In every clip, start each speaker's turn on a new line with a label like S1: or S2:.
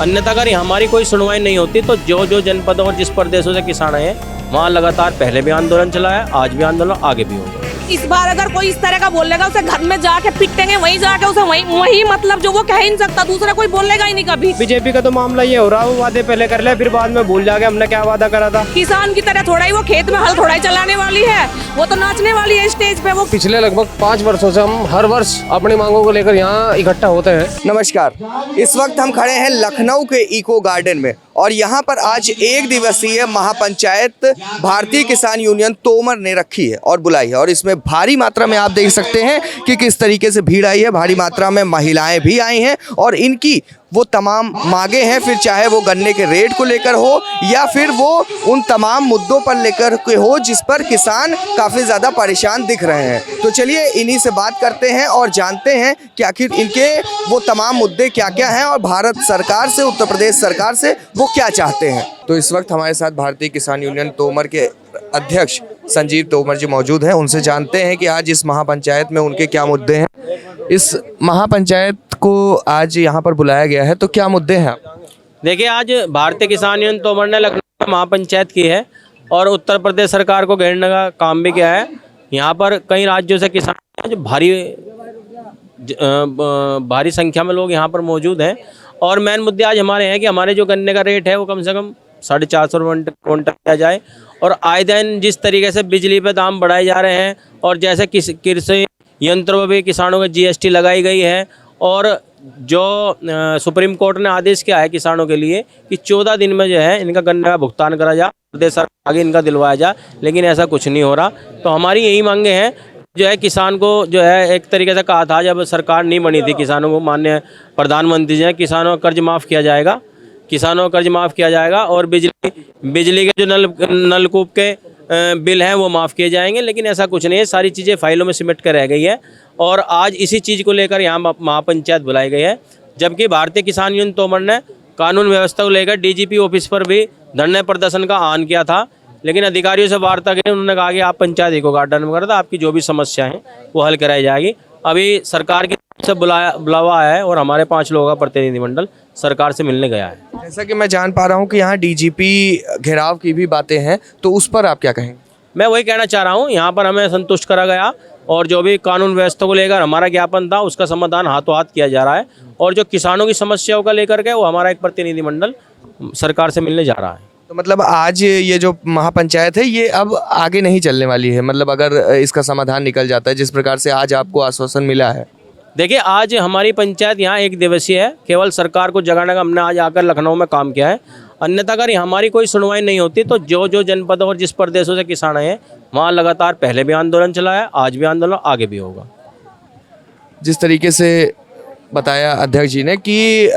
S1: अन्यथा अगर हमारी कोई सुनवाई नहीं होती तो जो जनपदों और जिस प्रदेशों से किसान आए हैं वहाँ लगातार पहले भी आंदोलन चला है, आज भी आंदोलन आगे भी होगा।
S2: इस बार अगर कोई इस तरह का बोलेगा उसे घर में जाके पिटेंगे, वहीं जाके उसे वही मतलब जो वो कह ही नहीं सकता, दूसरा कोई बोलेगा ही नहीं कभी।
S3: बीजेपी का तो मामला ये हो रहा है, वो वादे पहले कर ले फिर बाद में भूल जाके हमने क्या वादा करा था।
S2: किसान की तरह थोड़ा ही वो खेत में हल थोड़ा ही चलाने वाली है, वो तो नाचने वाली है स्टेज पे। वो
S3: पिछले लगभग 5 वर्षों से हम हर वर्ष अपनी मांगों को लेकर यहाँ इकट्ठा होते हैं।
S4: नमस्कार, इस वक्त हम खड़े हैं लखनऊ के इको गार्डन में और यहाँ पर आज 1 दिवसीय महापंचायत भारतीय किसान यूनियन तोमर ने रखी है और बुलाई है और इसमें भारी मात्रा में आप देख सकते हैं कि किस तरीके से भीड़ आई है। भारी मात्रा में महिलाएं भी आई हैं और इनकी वो तमाम मांगे हैं, फिर चाहे वो गन्ने के रेट को लेकर हो या फिर वो उन तमाम मुद्दों पर लेकर के हो जिस पर किसान काफ़ी ज़्यादा परेशान दिख रहे हैं। तो चलिए इन्हीं से बात करते हैं और जानते हैं कि आखिर इनके वो तमाम मुद्दे क्या क्या हैं और भारत सरकार से, उत्तर प्रदेश सरकार से वो क्या चाहते हैं। तो इस वक्त हमारे साथ भारतीय किसान यूनियन तोमर के अध्यक्ष संजीव तोमर जी मौजूद हैं। उनसे जानते हैं कि आज इस महापंचायत में उनके क्या मुद्दे हैं। इस महापंचायत को आज यहाँ पर बुलाया गया है, तो क्या मुद्दे हैं?
S1: देखिए, आज भारतीय किसान यूनियन तोमर ने लखनऊ में महापंचायत की है और उत्तर प्रदेश सरकार को घेरने का काम भी किया है। यहाँ पर कई राज्यों से किसान जो भारी संख्या में लोग यहाँ पर मौजूद हैं और मेन मुद्दे आज हमारे हैं कि हमारे जो गन्ने का रेट है वो कम से कम 450 रुपये क्विंटल किया जाए और आए दिन जिस तरीके से बिजली पे दाम बढ़ाए जा रहे हैं और जैसे कृषि यंत्रों पर भी किसानों को GST लगाई गई है और जो सुप्रीम कोर्ट ने आदेश किया है किसानों के लिए कि 14 दिन में जो है इनका गन्ने का भुगतान करा जा, प्रदेश सरकार आगे इनका दिलवाया जा, लेकिन ऐसा कुछ नहीं हो रहा। तो हमारी यही मांगे हैं जो है किसान को जो है एक तरीके से कहा था जब सरकार नहीं बनी थी, किसानों को माननीय प्रधानमंत्री जी ने किसानों का कर्ज माफ़ किया जाएगा, किसानों का कर्ज माफ़ किया जाएगा और बिजली के जो नलकूप के बिल हैं वो माफ़ किए जाएंगे, लेकिन ऐसा कुछ नहीं है। सारी चीज़ें फाइलों में सिमट कर रह गई है और आज इसी चीज़ को लेकर यहाँ महापंचायत बुलाई गई है। जबकि भारतीय किसान यूनियन तोमर ने कानून व्यवस्था को लेकर DGP ऑफिस पर भी धरने प्रदर्शन का आह्वान किया था, लेकिन अधिकारियों से वार्ता की उन्होंने कहा कि आप पंचायत इको गार्डन में करा था, आपकी जो भी समस्या है वो हल कराई जाएगी। अभी सरकार की तरफ से बुलावा आया है और हमारे 5 लोगों का प्रतिनिधिमंडल सरकार से मिलने गया है।
S4: जैसा कि मैं जान पा रहा हूँ कि यहाँ DGP घेराव की भी बातें हैं, तो उस पर आप क्या कहेंगे?
S1: मैं वही कहना चाह रहा हूँ, यहाँ पर हमें संतुष्ट करा गया और जो भी कानून व्यवस्था को लेकर हमारा ज्ञापन था उसका समाधान हाथों हाथ किया जा रहा है और जो किसानों की समस्याओं का लेकर के वो हमारा एक प्रतिनिधिमंडल सरकार से मिलने जा रहा है।
S4: तो मतलब आज ये जो महापंचायत है ये अब आगे नहीं चलने वाली है, मतलब अगर इसका समाधान निकल जाता है जिस प्रकार से आज आपको आश्वासन मिला है?
S1: देखिए, आज हमारी पंचायत यहाँ 1 दिवसीय है, केवल सरकार को जगाने का हमने आज आकर लखनऊ में काम किया है। अन्यथा अगर हमारी कोई सुनवाई नहीं होती तो जो जनपदों और जिस प्रदेशों से किसान आए हैं वहाँ लगातार पहले भी आंदोलन चला है, आज भी आंदोलन आगे भी होगा।
S4: जिस तरीके से बताया अध्यक्ष जी ने कि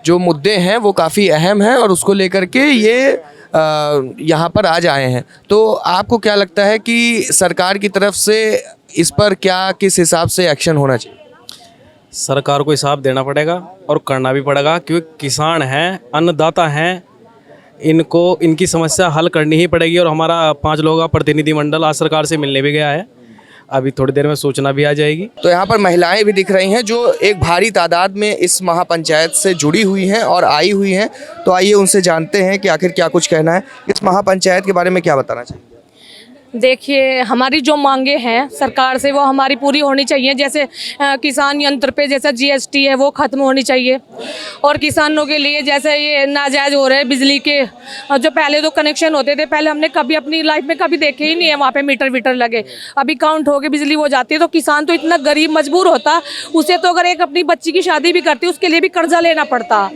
S4: जो मुद्दे हैं वो काफ़ी अहम हैं और उसको लेकर के ये यहाँ पर आज आए हैं, तो आपको क्या लगता है कि सरकार की तरफ से इस पर क्या, किस हिसाब से एक्शन होना चाहिए?
S5: सरकार को हिसाब देना पड़ेगा और करना भी पड़ेगा, क्योंकि किसान हैं, अन्नदाता हैं, इनको इनकी समस्या हल करनी ही पड़ेगी। और हमारा 5 लोगों का प्रतिनिधिमंडल आज सरकार से मिलने भी गया है, अभी थोड़ी देर में सूचना भी आ जाएगी।
S4: तो यहाँ पर महिलाएं भी दिख रही हैं जो एक भारी तादाद में इस महापंचायत से जुड़ी हुई हैं और आई हुई हैं, तो आइए उनसे जानते हैं कि आखिर क्या कुछ कहना है। इस महापंचायत के बारे में क्या बताना चाहिए?
S2: देखिए, हमारी जो मांगे हैं सरकार से वो हमारी पूरी होनी चाहिए। जैसे किसान यंत्र पे जैसा GST है वो ख़त्म होनी चाहिए और किसानों के लिए जैसे ये नाजायज़ हो रहे हैं बिजली के जो पहले तो कनेक्शन होते थे, पहले हमने कभी अपनी लाइफ में कभी देखे ही नहीं है वहाँ पे मीटर वीटर लगे, अभी काउंट हो के बिजली हो जाती है। तो किसान तो इतना गरीब मजबूर होता, उसे तो अगर एक अपनी बच्ची की शादी भी करती उसके लिए भी कर्जा लेना पड़ता,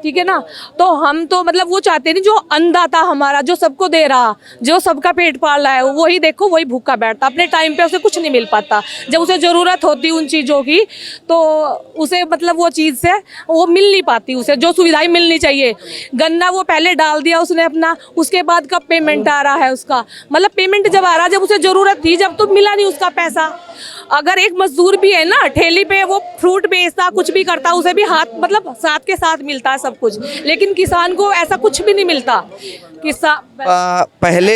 S2: ठीक है ना। तो हम तो मतलब वो चाहते नहीं, जो अन्नदाता हमारा जो सबको दे रहा, जो सबका पेट पाल रहा है, वही देखो वही भूखा बैठता, अपने टाइम पे उसे कुछ नहीं मिल पाता। जब उसे ज़रूरत होती उन चीज़ों की तो उसे मतलब वो चीज़ से वो मिल नहीं पाती, उसे जो सुविधाएं मिलनी चाहिए। गन्ना वो पहले डाल दिया उसने अपना, उसके बाद कब पेमेंट आ रहा है उसका, मतलब पेमेंट जब आ रहा जब उसे ज़रूरत थी, जब तो मिला नहीं उसका पैसा। अगर एक मजदूर भी है ना ठेली पे, वो फ्रूट बेचता कुछ भी करता, उसे भी हाथ मतलब साथ के साथ मिलता है सब कुछ, लेकिन किसान को ऐसा कुछ भी नहीं मिलता।
S4: पहले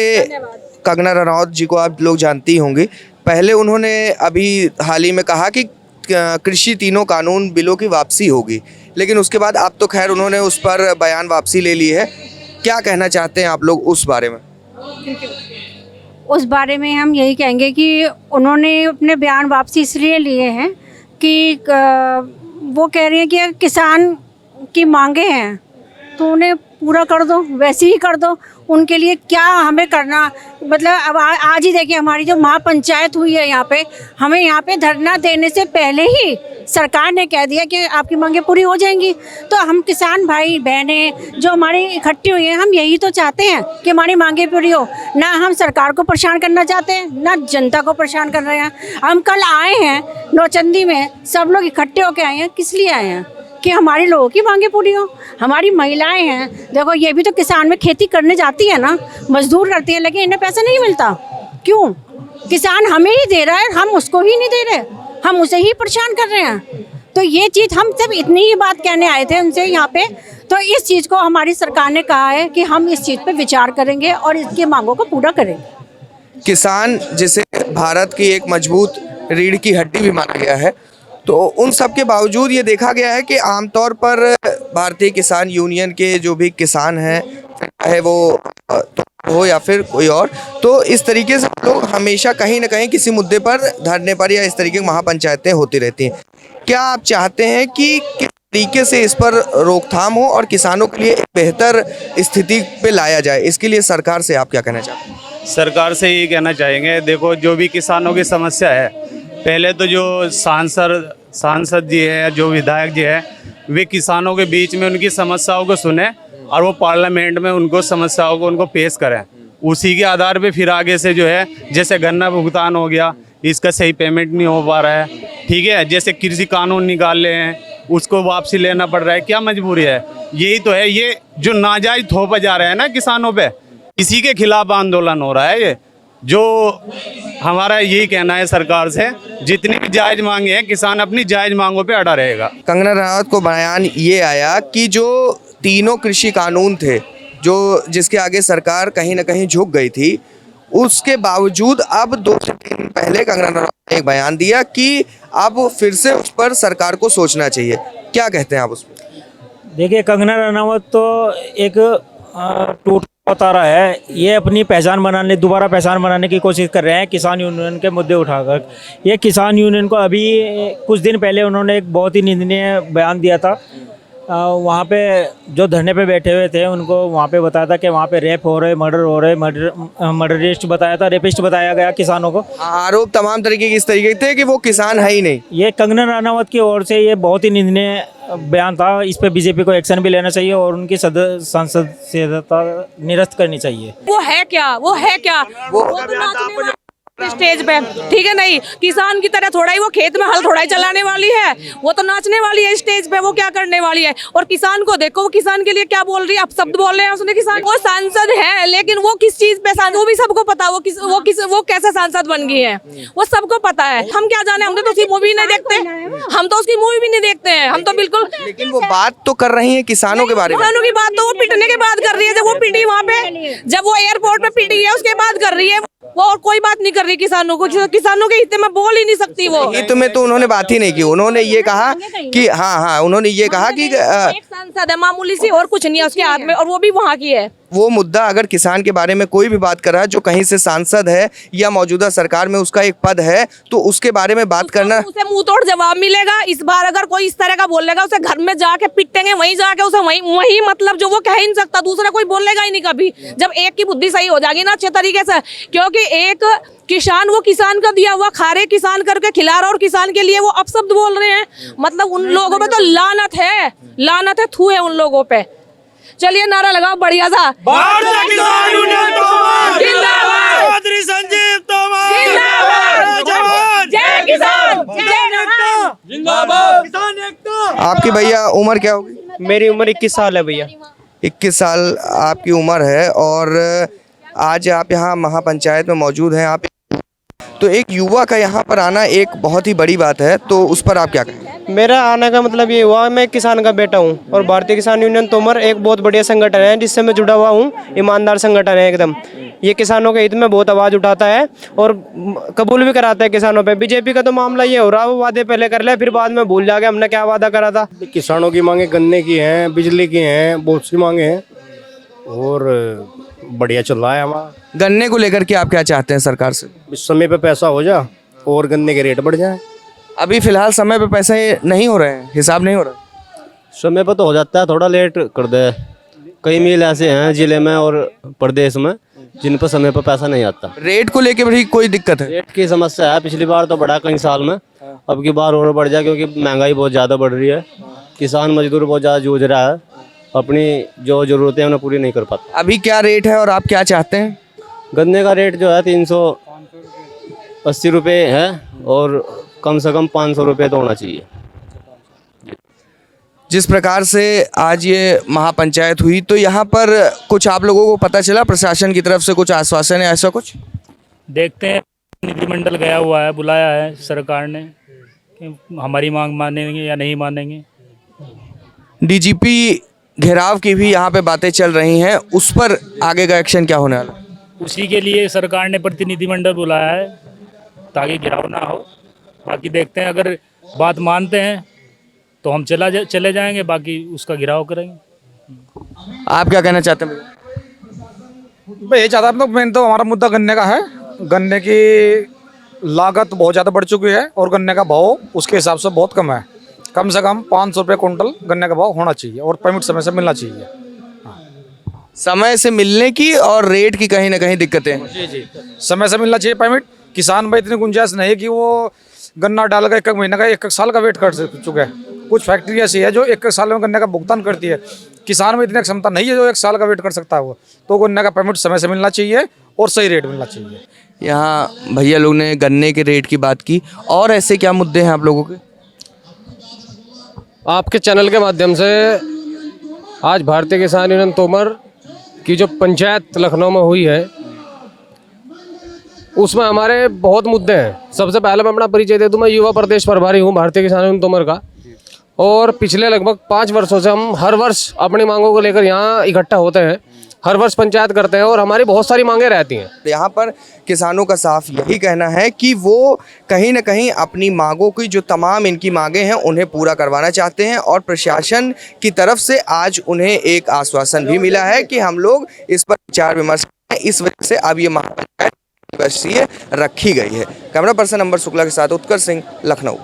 S4: कंगना रनौत जी को आप लोग जानती होंगी, पहले उन्होंने अभी हाल ही में कहा कि कृषि तीनों कानून बिलों की वापसी होगी, लेकिन उसके बाद अब तो खैर उन्होंने उस पर बयान वापसी ले ली है। क्या कहना चाहते हैं आप लोग उस बारे में?
S6: उस बारे में हम यही कहेंगे कि उन्होंने अपने बयान वापसी इसलिए लिए हैं कि वो कह रहे हैं कि किसान की मांगे हैं तो उन्हें पूरा कर दो, वैसे ही कर दो। उनके लिए क्या हमें करना, मतलब अब आज ही देखिए हमारी जो महापंचायत हुई है यहाँ पे, हमें यहाँ पे धरना देने से पहले ही सरकार ने कह दिया कि आपकी मांगें पूरी हो जाएंगी। तो हम किसान भाई बहनें जो हमारी इकट्ठी हुई हैं, हम यही तो चाहते हैं कि हमारी मांगें पूरी हो। ना हम सरकार को परेशान करना चाहते हैं, ना जनता को परेशान कर रहे हैं। हम कल आए हैं नौचंदी में, सब लोग इकट्ठे होकर आए हैं, किस लिए आए हैं? कि हमारे लोगों की मांगें पूरी हो। हमारी महिलाएं हैं, देखो ये भी तो किसान में खेती करने जाती है ना, मजदूर करती है, लेकिन इन्हें पैसा नहीं मिलता। क्यों? किसान हमें ही दे रहा है, हम उसको ही नहीं दे रहे, हम उसे ही परेशान कर रहे हैं। तो ये चीज़ हम सब इतनी ही बात कहने आए थे उनसे यहाँ पे। तो इस चीज़ को हमारी सरकार ने कहा है कि हम इस चीज़ पे विचार करेंगे और इसकी मांगों को पूरा करेंगे।
S4: किसान जिसे भारत की एक मजबूत रीढ़ की हड्डी भी माना गया है, तो उन सब के बावजूद ये देखा गया है कि आमतौर पर भारतीय किसान यूनियन के जो भी किसान हैं, चाहे वो हो या फिर कोई और, तो इस तरीके से लोग हमेशा कहीं ना कहीं किसी मुद्दे पर धरने पर या इस तरीके की महापंचायतें होती रहती हैं। क्या आप चाहते हैं कि किस तरीके से इस पर रोकथाम हो और किसानों के लिए एक बेहतर स्थिति पे लाया जाए? इसके लिए सरकार से आप क्या कहना चाहते हैं?
S7: सरकार से यही कहना चाहेंगे, देखो जो भी किसानों की समस्या है, पहले तो जो सांसद जी है, जो विधायक जी है, वे किसानों के बीच में उनकी समस्याओं को सुने और वो पार्लियामेंट में उनको समस्याओं को उनको पेश करें। उसी के आधार पे फिर आगे से जो है, जैसे गन्ना भुगतान हो गया, इसका सही पेमेंट नहीं हो पा रहा है, ठीक है, जैसे कृषि कानून निकाले हैं उसको वापसी लेना पड़ रहा है, क्या मजबूरी है? यही तो है, ये जो नाजायज थोपा जा रहा है ना किसानों पे, इसी के खिलाफ आंदोलन हो रहा है। ये जो हमारा यही कहना है सरकार से, जितनी भी जायज मांगे हैं, किसान अपनी जायज मांगों पे अड़ा रहेगा।
S4: कंगना रनावत को बयान ये आया कि जो तीनों कृषि कानून थे, जो जिसके आगे सरकार कहीं ना कहीं झुक गई थी, उसके बावजूद अब 2 से 3 दिन पहले कंगना रनावत ने एक बयान दिया कि अब फिर से उस पर सरकार को सोचना चाहिए। क्या कहते हैं आप उस पर?
S8: देखिए, कंगना रनावत तो एक टूट बता रहा है, ये अपनी दोबारा पहचान बनाने की कोशिश कर रहे हैं किसान यूनियन के मुद्दे उठाकर। ये किसान यूनियन को अभी कुछ दिन पहले उन्होंने एक बहुत ही निंदनीय बयान दिया था। वहाँ पे जो धरने पे बैठे हुए थे उनको वहाँ पे बताया था कि वहाँ पे रेप हो रहे, मर्डर हो रहे, मर्डरिस्ट बताया था, रेपिस्ट बताया गया किसानों को।
S4: आरोप तमाम तरीके के इस तरीके थे कि वो किसान है ही नहीं।
S8: ये कंगना रनावत की ओर से ये बहुत ही निंदनीय बयान था। इस पे बीजेपी को एक्शन भी लेना चाहिए और उनकी सांसद सदस्यता निरस्त करनी चाहिए।
S2: वो है क्या? वो तो नाचने वाली स्टेज पे, ठीक है, नहीं किसान की तरह थोड़ा ही वो खेत में हल थोड़ा ही चलाने वाली है, वो तो नाचने वाली है स्टेज पे। वो क्या करने वाली है? और किसान को देखो, वो किसान के लिए क्या बोल रही है, अब शब्द बोल रहे हैं उसने। किसान वो सांसद है, लेकिन वो किस चीज पे सांसद, वो भी सबको पता, वो कैसे सांसद बन गई है, वो सबको पता है। हम क्या जाने, हम तो उसकी मूवी नहीं देखते, हम तो उसकी मूवी भी नहीं देखते हैं, हम तो बिल्कुल।
S4: लेकिन वो बात तो कर रही है किसानों के बारे में।
S2: किसानों की बात तो वो पिटने के बाद कर रही है, जब वो पिटी वहाँ पे, जब वो एयरपोर्ट पे पिटी है उसके बाद कर रही है वो, और कोई बात नहीं कर रही किसानों को। किसानों के हित में बोल ही नहीं सकती वो।
S4: हित में तो उन्होंने बात ही नहीं की। उन्होंने ये कहा कि हाँ, उन्होंने ये कहा कि
S2: एक सांसद है मामूली सी, और कुछ नहीं है उसके हाथ में, और वो भी वहाँ की है।
S4: वो मुद्दा अगर किसान के बारे में कोई भी बात कर रहा है जो कहीं से सांसद है या मौजूदा सरकार में उसका एक पद है, तो उसके बारे में बात करना,
S2: उसे मुंह तोड़ जवाब मिलेगा। इस बार अगर कोई इस तरह का बोलेगा, उसे घर में जाके पिटेंगे, वहीं जाके उसे वही मतलब जो वो कह ही नहीं सकता, दूसरा कोई बोलेगा ही नहीं कभी। जब एक की बुद्धि सही हो जाएगी ना अच्छे तरीके से, क्योंकि एक किसान, वो किसान का दिया हुआ खा रहे, किसान करके खिला रहा, और किसान के लिए वो अपशब्द बोल रहे हैं। मतलब उन लोगों पे तो लानत है, थू है उन लोगों पे। चलिए नारा लगाओ बढ़िया सा,
S9: भारतीय किसान यूनियन तोमर जिंदाबाद, संजीव तोमर जिंदाबाद, जय किसान, जय नेता जिंदाबाद, किसान एकता।
S4: आपकी भैया उम्र क्या होगी?
S1: मेरी उम्र 21 साल है भैया।
S4: 21 साल आपकी उम्र है और आज आप यहाँ महापंचायत में मौजूद हैं। आप तो एक युवा का यहाँ पर आना एक बहुत ही बड़ी बात है, तो उस पर आप क्या कहेंगे?
S3: मेरा आने का मतलब ये हुआ, मैं किसान का बेटा हूँ और भारतीय किसान यूनियन तोमर एक बहुत बढ़िया संगठन है जिससे मैं जुड़ा हुआ हूँ। ईमानदार संगठन है एकदम। ये किसानों के हित में बहुत आवाज़ उठाता है और कबूल भी कराता है किसानों पे। बीजेपी का तो मामला ये हो रहा है, वो वादे पहले कर ले, फिर बाद में भूल जाके हमने क्या वादा करा था।
S10: किसानों की मांगे गन्ने की हैं, बिजली की हैं, बहुत सी मांगे हैं और बढ़िया चल रहा है हमारा।
S4: गन्ने को लेकर के आप क्या चाहते हैं सरकार से?
S10: इस समय पे पैसा हो जा और गन्ने के रेट बढ़ जाए।
S4: अभी फिलहाल समय पे पैसे नहीं हो रहे हैं, हिसाब नहीं हो रहा है।
S10: समय पे तो हो जाता है, थोड़ा लेट कर दे। कई मिल ऐसे हैं जिले में और प्रदेश में जिन पर समय पर पैसा नहीं आता।
S4: रेट को लेकर भी कोई दिक्कत है?
S10: रेट की समस्या है, पिछली बार तो बढ़ा कई साल में, अब की बार और बढ़ जाए क्योंकि महंगाई बहुत ज़्यादा बढ़ रही है। किसान मजदूर बहुत ज़्यादा जूझ रहा है, अपनी जो ज़रूरतें हैं उन्हें पूरी नहीं कर पाता।
S4: अभी क्या रेट है और आप क्या चाहते हैं?
S10: गन्ने का रेट जो है 380 रुपये है और कम से कम 500 रुपये तो होना चाहिए।
S4: जिस प्रकार से आज ये महापंचायत हुई तो यहाँ पर कुछ आप लोगों को पता चला प्रशासन की तरफ से कुछ आश्वासन है, ऐसा कुछ?
S8: देखते हैं, प्रतिनिधिमंडल गया हुआ है, बुलाया है सरकार ने कि हमारी मांग मानेंगे या नहीं मानेंगे।
S4: डीजीपी घेराव की भी यहाँ पे बातें चल रही हैं, उस पर आगे का एक्शन क्या होने वाला?
S8: उसी के लिए सरकार ने प्रतिनिधिमंडल बुलाया है ताकि गिराव ना हो। बाकी देखते हैं, अगर बात मानते हैं तो हम चले जाएंगे, बाकी उसका गिराव करेंगे।
S4: आप क्या कहना चाहते हैं?
S11: मैं ये चाहता हूँ, मेन तो हमारा मुद्दा गन्ने का है। गन्ने की लागत बहुत ज़्यादा बढ़ चुकी है और गन्ने का भाव उसके हिसाब से बहुत कम है। कम से कम 500 रुपये कुंटल गन्ने का भाव होना चाहिए और पेमेंट समय से मिलना चाहिए।
S4: समय से मिलने की और रेट की कहीं ना कहीं दिक्कतें हैं।
S11: जी, समय से मिलना चाहिए पेमेंट। किसान भाई इतनी गुंजाइश नहीं है कि वो गन्ना डाल कर 1 महीने का 1 साल का वेट कर चुके हैं। कुछ फैक्ट्री ऐसी है जो 1 साल में गन्ने का भुगतान करती है। किसान में इतनी क्षमता नहीं है जो 1 साल का वेट कर सकता है। वो तो गन्ने का पेमेंट समय से मिलना चाहिए और सही रेट मिलना चाहिए।
S4: यहाँ भैया लोग ने गन्ने के रेट की बात की, और ऐसे क्या मुद्दे हैं आप लोगों के?
S3: आपके चैनल के माध्यम से आज भारतीय किसान यूनियन तोमर की जो पंचायत लखनऊ में हुई है उसमें हमारे बहुत मुद्दे हैं। सबसे पहले मैं अपना परिचय दे दूं, मैं युवा प्रदेश प्रभारी हूं भारतीय किसान यूनियन तोमर का, और पिछले लगभग 5 वर्षों से हम हर वर्ष अपनी मांगों को लेकर यहाँ इकट्ठा होते हैं, हर वर्ष पंचायत करते हैं और हमारी बहुत सारी मांगें रहती हैं।
S4: यहाँ पर किसानों का साफ यही कहना है कि वो कहीं ना कहीं अपनी मांगों की, जो तमाम इनकी मांगें हैं उन्हें पूरा करवाना चाहते हैं, और प्रशासन की तरफ से आज उन्हें एक आश्वासन भी मिला है कि हम लोग इस पर विचार विमर्श करें। इस वजह से अब ये महापंचायत दिवसीय रखी गई है। कैमरा पर्सन अंबर शुक्ला के साथ उत्कर्ष सिंह, लखनऊ।